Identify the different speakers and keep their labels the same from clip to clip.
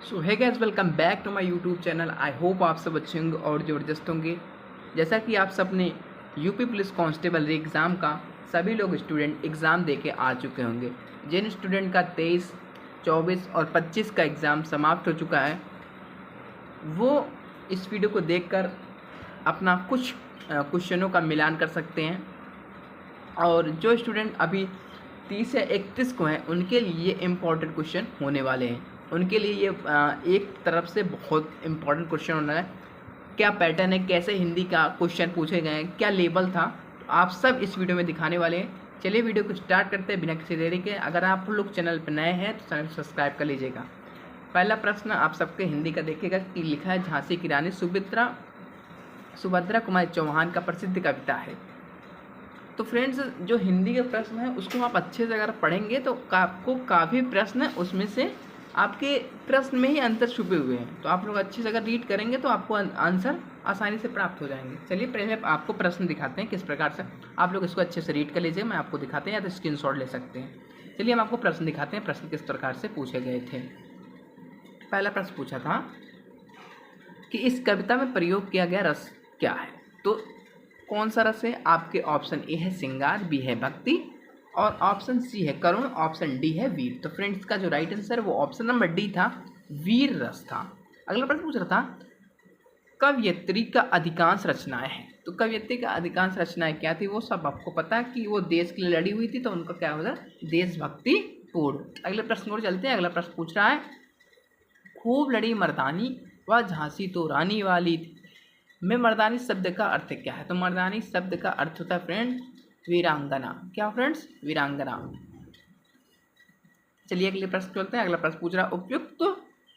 Speaker 1: So hi guys, welcome back to my YouTube channel. I hope आप सब अच्छे होंगे और ज़बरदस्त होंगे। जैसा कि आप सब ने यूपी पुलिस कांस्टेबल एग्ज़ाम का सभी लोग स्टूडेंट एग्ज़ाम दे के आ चुके होंगे। जिन स्टूडेंट का 23, 24 और 25 का एग्ज़ाम समाप्त हो चुका है, वो इस वीडियो को देखकर अपना कुछ क्वेश्चनों का मिलान कर सकते हैं। और जो स्टूडेंट अभी 30 या 31 को हैं, उनके लिए इम्पॉर्टेंट क्वेश्चन होने वाले हैं। उनके लिए ये एक तरफ से बहुत इम्पॉर्टेंट क्वेश्चन होना है। क्या पैटर्न है, कैसे हिंदी का क्वेश्चन पूछे गए हैं, क्या लेवल था, तो आप सब इस वीडियो में दिखाने वाले हैं। चलिए वीडियो को स्टार्ट करते हैं बिना किसी देरी के। अगर आप लोग चैनल पर नए हैं तो चैनल सब्सक्राइब कर लीजिएगा। पहला प्रश्न आप सबके हिंदी का देखिएगा कि लिखा है, झांसी की रानी सुभद्रा कुमारी चौहान का प्रसिद्ध कविता है। तो फ्रेंड्स, जो हिंदी के प्रश्न है उसको आप अच्छे से अगर पढ़ेंगे तो आपको काफ़ी प्रश्न उसमें से आपके प्रश्न में ही अंतर छुपे हुए हैं। तो आप लोग अच्छे से अगर रीड करेंगे तो आपको आंसर आसानी से प्राप्त हो जाएंगे। चलिए पहले आपको प्रश्न दिखाते हैं किस प्रकार से आप लोग इसको अच्छे से रीड कर लीजिए। मैं आपको दिखाते हैं या तो स्क्रीनशॉट ले सकते हैं। चलिए हम आपको प्रश्न दिखाते हैं, प्रश्न किस प्रकार से पूछे गए थे। पहला प्रश्न पूछा था कि इस कविता में प्रयोग किया गया रस क्या है। तो कौन सा रस है? आपके ऑप्शन ए है श्रृंगार, बी है भक्ति और ऑप्शन सी है करुण, ऑप्शन डी है वीर। तो फ्रेंड्स, का जो राइट आंसर है वो ऑप्शन नंबर डी था, वीर रस था। अगला प्रश्न पूछ रहा था कवयित्री का अधिकांश रचनाएं हैं। तो कवयित्री का अधिकांश रचनाएं क्या थी, वो सब आपको पता है कि वो देश के लिए लड़ी हुई थी, तो उनका क्या होगा, देशभक्ति पूर्ण। अगले प्रश्न और चलते हैं। अगला प्रश्न पूछ रहा है खूब लड़ी मर्दानी व झांसी तो रानी वाली थी में मर्दानी शब्द का अर्थ क्या है। तो मर्दानी शब्द का अर्थ होता है फ्रेंड वीरांगना। क्या फ्रेंड्स? वीरांगना। चलिए अगले प्रश्न चलते हैं। अगला प्रश्न पूछ रहा उपयुक्त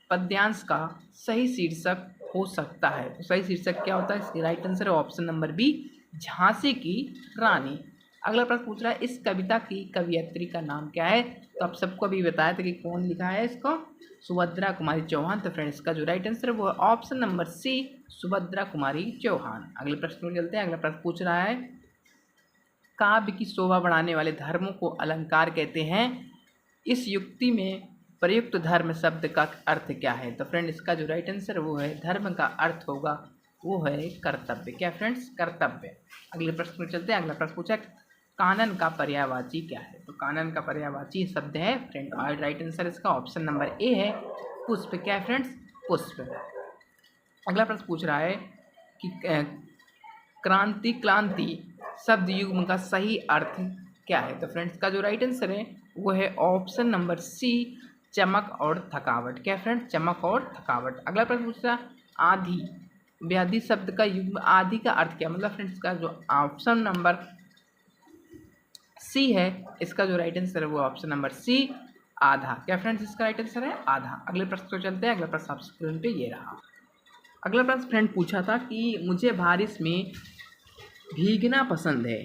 Speaker 1: पद्यांश का सही शीर्षक हो सकता है। तो सही शीर्षक क्या होता है? इसकी राइट आंसर है ऑप्शन नंबर बी, झांसी की रानी। अगला प्रश्न पूछ रहा है इस कविता की कवयित्री का नाम क्या है। तो आप सबको अभी बताया था कि कौन लिखा है इसको, सुभद्रा कुमारी चौहान। तो फ्रेंड्स, का जो राइट आंसर है वो option number C, Subhadra Kumari Chauhan. अगले प्रश्न में चलते हैं। अगला प्रश्न पूछ रहा है काव्य की शोभा बढ़ाने वाले धर्मों को अलंकार कहते हैं। इस युक्ति में प्रयुक्त धर्म शब्द का अर्थ क्या है। तो फ्रेंड, इसका जो राइट आंसर वो है धर्म का अर्थ होगा वो है कर्तव्य। क्या फ्रेंड्स? कर्तव्य। अगले प्रश्न में चलते हैं। अगला प्रश्न पूछा कानन का पर्यायवाची क्या है। तो कानन का पर्यायवाची शब्द है फ्रेंड, और राइट आंसर इसका ऑप्शन नंबर ए है पुष्प। क्या है फ्रेंड्स? पुष्प। अगला प्रश्न पूछ रहा है कि क्रांति शब्द युग्म का सही अर्थ क्या है। तो फ्रेंड्स, का जो राइट आंसर है वो है ऑप्शन नंबर सी, चमक और थकावट। क्या फ्रेंड्स? चमक और थकावट। अगला प्रश्न पूछा आधी व्याधि शब्द का युग्म आधी का अर्थ क्या। मतलब फ्रेंड्स, का जो ऑप्शन नंबर सी है, इसका जो राइट आंसर है वो ऑप्शन नंबर सी, आधा। क्या फ्रेंड्स? इसका राइट आंसर है आधा। अगले प्रश्न को चलते हैं। अगला प्रश्न आप स्क्रीन पे ये रहा। अगला प्रश्न फ्रेंड पूछा था कि मुझे बारिश में भीगना पसंद है,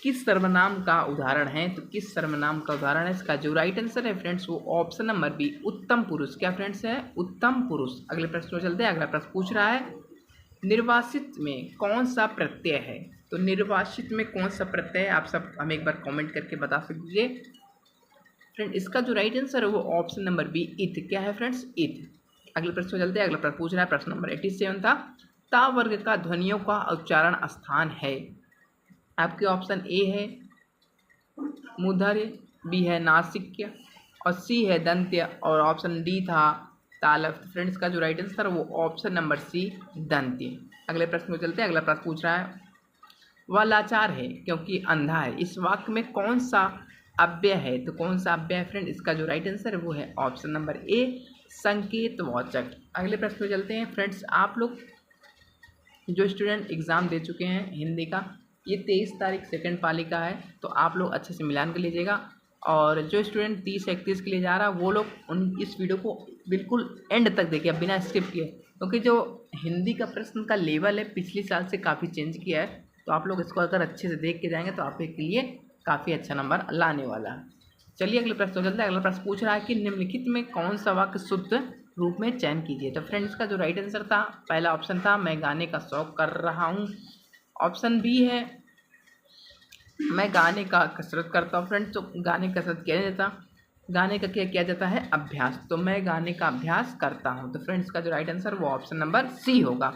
Speaker 1: किस सर्वनाम का उदाहरण है। तो किस सर्वनाम का उदाहरण है, इसका जो राइट आंसर है फ्रेंड्स वो ऑप्शन नंबर बी, उत्तम पुरुष। क्या फ्रेंड्स है? उत्तम पुरुष। अगले प्रश्न में चलते हैं। अगला प्रश्न पूछ रहा है निर्वासित में कौन सा प्रत्यय है। तो निर्वासित में कौन सा प्रत्यय है, आप सब हमें एक बार कमेंट करके बता सकते फ्रेंड। इसका जो राइट आंसर है वो ऑप्शन नंबर बी, इत। क्या है फ्रेंड्स? इत। अगले प्रश्न चलते हैं। अगला प्रश्न पूछ रहा है, प्रश्न नंबर 87 था ता वर्ग का ध्वनियों का उच्चारण स्थान है। आपके ऑप्शन ए है मूर्धन्य, बी है नासिक्य और सी है दंत्य और ऑप्शन डी था तालव्य। फ्रेंड्स, का जो राइट आंसर है वो ऑप्शन नंबर सी, दंत्य। अगले प्रश्न में चलते हैं। अगला प्रश्न पूछ रहा है वह लाचार है क्योंकि अंधा है, इस वाक्य में कौन सा अव्यय है। तो कौन सा अव्यय है फ्रेंड? इसका जो राइट आंसर है वो है ऑप्शन नंबर ए, संकेतवाचक। अगले प्रश्न में चलते हैं। फ्रेंड्स, आप लोग जो स्टूडेंट एग्ज़ाम दे चुके हैं हिंदी का, ये 23 तारीख सेकंड पाली का है, तो आप लोग अच्छे से मिलान कर लीजिएगा। और जो स्टूडेंट 30 या 31 के लिए जा रहा है वो लोग इस वीडियो को बिल्कुल एंड तक देखिए, बिना स्किप किए, क्योंकि जो हिंदी का प्रश्न का लेवल है पिछले साल से काफ़ी चेंज किया है। तो आप लोग इसको अगर अच्छे से देख के जाएंगे तो आपके लिए काफ़ी अच्छा नंबर लाने वाला है। चलिए अगले प्रश्न चलते हैं। अगला प्रश्न पूछ रहा है कि निम्नलिखित में कौन सा वाक्य शुद्ध रूप में चयन कीजिए। तो फ्रेंड्स, का जो राइट आंसर था पहला ऑप्शन था मैं गाने का शौक कर रहा हूँ। ऑप्शन बी है मैं गाने का कसरत करता हूँ। फ्रेंड्स, तो गाने की कसरत किया नहीं जाता। गाने का क्या किया जाता है? अभ्यास। तो मैं गाने का अभ्यास करता हूँ। तो फ्रेंड्स का जो राइट आंसर वो ऑप्शन नंबर सी होगा।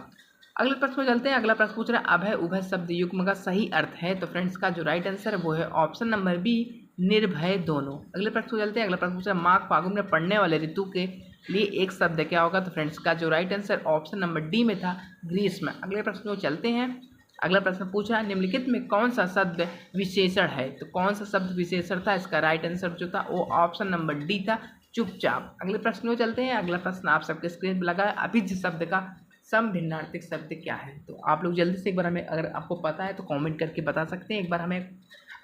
Speaker 1: अगले प्रश्न में चलते हैं। अगला प्रश्न पूछ रहा है अभय उभय शब्द युग्म का सही अर्थ है। तो फ्रेंड्स का जो राइट आंसर है वो है ऑप्शन नंबर बी, निर्भय दोनों। अगले प्रश्न में चलते हैं। अगला प्रश्न पूछ रहा है माघ फागुन में पड़ने वाले ऋतु के लिए एक शब्द क्या होगा? तो फ्रेंड्स का जो right answer option number D में था, ग्रीष्म। अगले प्रश्न में चलते हैं। अगला प्रश्न पूछा है निम्नलिखित में कौन सा शब्द विशेषण है? तो कौन सा शब्द विशेषण था? इसका राइट आंसर जो था वो ऑप्शन नंबर डी था, चुपचाप। अगले प्रश्न में चलते हैं। अगला प्रश्न आप सबके स्क्रीन पर लगा है, अभिज शब्द का समभिन्नार्थक शब्द क्या है? तो आप लोग जल्दी से एक बार हमें, अगर आपको पता है तो कमेंट करके बता सकते हैं। एक बार हमें,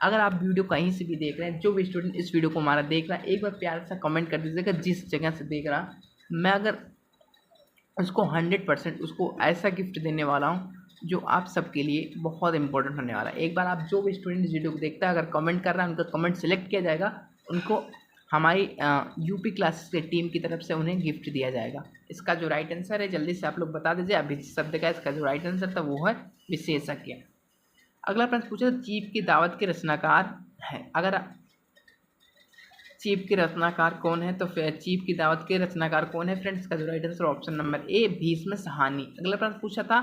Speaker 1: अगर आप वीडियो कहीं से भी देख रहे हैं, जो भी स्टूडेंट इस वीडियो को हमारा देख रहा है, एक बार प्यार सा कमेंट कर दीजिएगा जिस जगह से देख रहा। मैं अगर उसको 100% उसको ऐसा गिफ्ट देने वाला हूँ जो आप सबके लिए बहुत इंपॉर्टेंट होने वाला है। एक बार आप जो भी स्टूडेंट इस वीडियो को देखता है, अगर कमेंट कर रहा है, उनका कमेंट सेलेक्ट किया जाएगा, उनको हमारी यूपी क्लासेस के टीम की तरफ से उन्हें गिफ्ट दिया जाएगा। इसका जो राइट आंसर है जल्दी से आप लोग बता दीजिए। अभी शब्द का इसका जो राइट आंसर था वो है विशेषज्ञ। अगला प्रश्न पूछा चीफ की दावत के रचनाकार है। अगर चीफ के रचनाकार कौन है? तो फिर चीफ की दावत के रचनाकार कौन है? फ्रेंड्स का जो right answer option number A, Bhishma Sahani. अगला प्रश्न पूछा था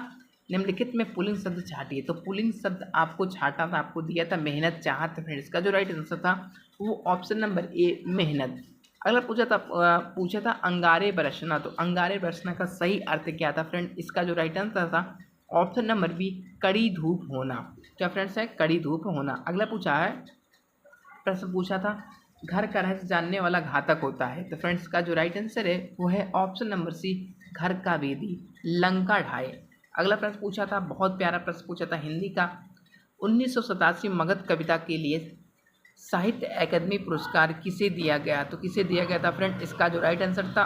Speaker 1: निम्नलिखित में पुल्लिंग शब्द छाटिए। तो पुल्लिंग शब्द आपको छाटा था, आपको दिया था मेहनत चाहत। फ्रेंड्स का जो राइट आंसर था वो ऑप्शन नंबर ए, मेहनत। अगला पूछा था अंगारे बरसना। तो अंगारे बरसना का सही अर्थ क्या था? फ्रेंड इसका जो राइट आंसर था ऑप्शन नंबर बी, कड़ी धूप होना। क्या फ्रेंड्स है? कड़ी धूप होना। अगला प्रश्न पूछा था घर का रहस्य जानने वाला घातक होता है। तो फ्रेंड्स का जो राइट आंसर है वो है ऑप्शन नंबर सी, घर का वेदी, लंका ढाए। अगला प्रश्न पूछा था, बहुत प्यारा प्रश्न पूछा था हिंदी का, 1987 मगध कविता के लिए साहित्य अकादमी पुरस्कार किसे दिया गया? तो किसे दिया गया था? फ्रेंड इसका जो राइट आंसर था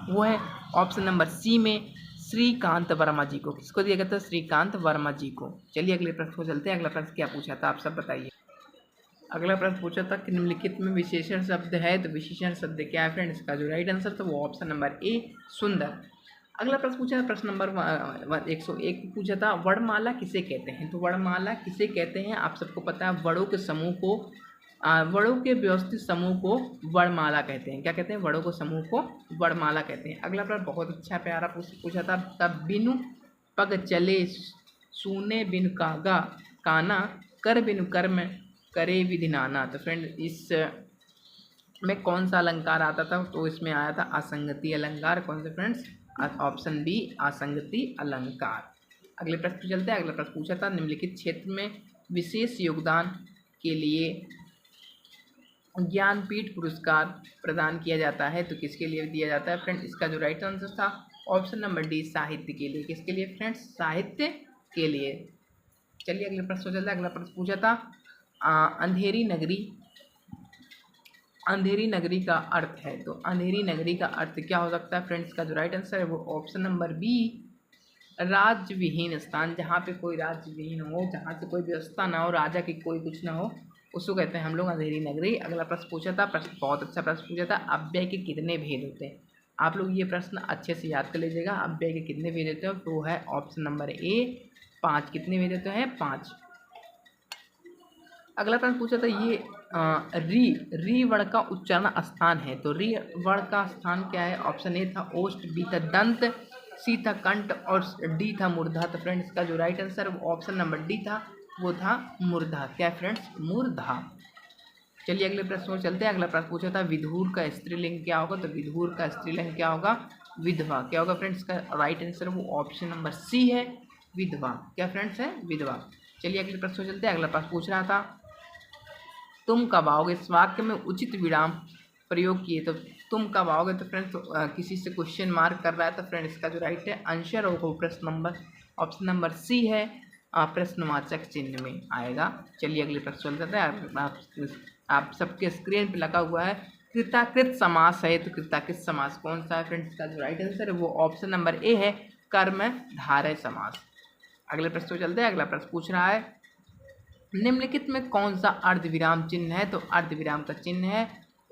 Speaker 1: वो है ऑप्शन नंबर सी में, श्रीकांत वर्मा जी को। किसको दिया गया था? श्रीकांत वर्मा जी को। चलिए अगले प्रश्न को चलते हैं। अगला प्रश्न क्या पूछा था आप सब बताइए। अगला प्रश्न पूछा था कि निम्नलिखित में विशेषण शब्द है। तो विशेषण शब्द क्या है? फ्रेंड इसका जो राइट आंसर था वो ऑप्शन नंबर ए, सुंदर। अगला प्रश्न पूछा था, प्रश्न नंबर 101 पूछा था वर्णमाला किसे कहते हैं? तो वर्णमाला किसे कहते हैं? आप सबको पता है, वर्णों के समूह को, वर्णों के व्यवस्थित समूह को वर्णमाला कहते हैं। क्या कहते हैं? वर्णों के समूह को वर्णमाला कहते हैं। अगला प्रश्न बहुत अच्छा प्यारा पूछा था, तब बिनु पग चले सुने बिनु कागा काना, कर बिनु कर्म करे विधि नाना। तो फ्रेंड इस में कौन सा अलंकार आता था? तो इसमें आया था असंगति अलंकार। कौन से फ्रेंड्स? ऑप्शन बी, असंगति अलंकार। अगले प्रश्न पे चलते हैं। अगला प्रश्न पूछा था निम्नलिखित क्षेत्र में विशेष योगदान के लिए ज्ञानपीठ पुरस्कार प्रदान किया जाता है। तो किसके लिए दिया जाता है? फ्रेंड इसका जो राइट आंसर था ऑप्शन नंबर डी, साहित्य के लिए। किसके लिए फ्रेंड्स? साहित्य के लिए। चलिए अगले प्रश्न चलता है। अगला प्रश्न पूछा था अंधेरी नगरी, अंधेरी नगरी का अर्थ है। तो अंधेरी नगरी का अर्थ क्या हो सकता है? फ्रेंड्स का जो राइट आंसर है वो ऑप्शन नंबर बी, राज्य विहीन स्थान। जहाँ पे कोई राज्य विहीन हो, जहाँ से कोई व्यवस्था ना हो, राजा की कोई कुछ ना हो, उसको कहते हैं हम लोग अंधेरी नगरी। अगला प्रश्न पूछा था, प्रश्न बहुत अच्छा प्रश्न पूछा था, अव्यय के कितने भेद होते हैं? आप लोग ये प्रश्न अच्छे से याद कर लीजिएगा। अव्यय के कितने भेद होते हैं? तो वो है ऑप्शन नंबर ए, 5। कितने भेद होते हैं? 5। अगला प्रश्न पूछा था ये री वर्ण का उच्चारण स्थान है। तो री वर्ण का स्थान क्या है? ऑप्शन ए था ओष्ठ, बी था दंत, सी था कंठ और डी था मूर्धा। तो फ्रेंड्स इसका जो राइट आंसर वो ऑप्शन नंबर डी था, वो था मूर्धा। क्या फ्रेंड्स? मूर्धा। चलिए अगले प्रश्न में चलते हैं। अगला प्रश्न पूछा था विधुर का स्त्रीलिंग क्या होगा? तो विधुर का स्त्रीलिंग क्या होगा? विधवा। क्या होगा फ्रेंड्स? का राइट आंसर वो ऑप्शन नंबर सी है, विधवा। क्या फ्रेंड्स है? विधवा। चलिए अगले प्रश्न में चलते हैं। अगला प्रश्न पूछ रहा था तुम कब आओगे? इस वाक्य में उचित विराम प्रयोग किए। तो तुम कब आओगे? तो फ्रेंड्स किसी से क्वेश्चन मार्क कर रहा है। तो फ्रेंड्स इसका जो राइट है आंसर होगा प्रश्न नंबर ऑप्शन नंबर सी है, प्रश्नवाचक चिन्ह में आएगा। चलिए अगले प्रश्न चल जाता है। आप सबके स्क्रीन पे लगा हुआ है कृताकृत समास है। तो कृताकृत समास कौन सा है? फ्रेंड्स का जो राइट आंसर है वो ऑप्शन नंबर ए है, कर्मधारय समास। अगले प्रश्न चलते हैं। अगला प्रश्न पूछ रहा है निम्नलिखित में कौन सा अर्धविराम चिन्ह है? तो अर्धविराम का चिन्ह है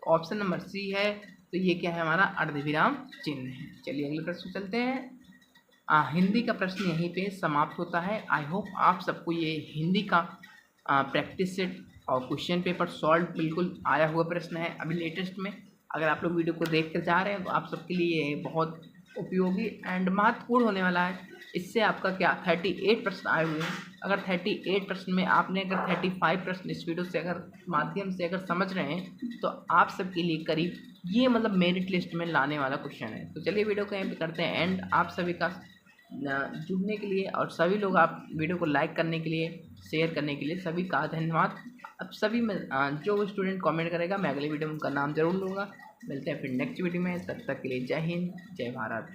Speaker 1: ऑप्शन नंबर सी है। तो ये क्या है? हमारा अर्धविराम चिन्ह है। चलिए अगले प्रश्न चलते हैं। हिंदी का प्रश्न यहीं पे समाप्त होता है। आई होप आप सबको ये हिंदी का प्रैक्टिस सेट और क्वेश्चन पेपर सॉल्व बिल्कुल आया हुआ प्रश्न है अभी लेटेस्ट में। अगर आप लोग वीडियो को देख कर जा रहे हैं तो आप सबके लिए ये बहुत उपयोगी एंड महत्वपूर्ण होने वाला है। इससे आपका क्या 38 प्रश्न आए हुए हैं। अगर 38 प्रश्न में आपने अगर 35 प्रश्न इस वीडियो से अगर माध्यम से अगर समझ रहे हैं तो आप सबके लिए करीब ये मतलब मेरिट लिस्ट में लाने वाला क्वेश्चन है। तो चलिए वीडियो को यहीं पे करते हैं एंड आप सभी का जुड़ने के लिए और सभी लोग आप वीडियो को लाइक करने के लिए, शेयर करने के लिए सभी का धन्यवाद। अब सभी में जो स्टूडेंट कमेंट करेगा मैं अगले वीडियो में उनका नाम जरूर लूँगा। मिलते हैं फिर नेक्स्ट वीडियो में, तब तक के लिए जय हिंद, जय भारत।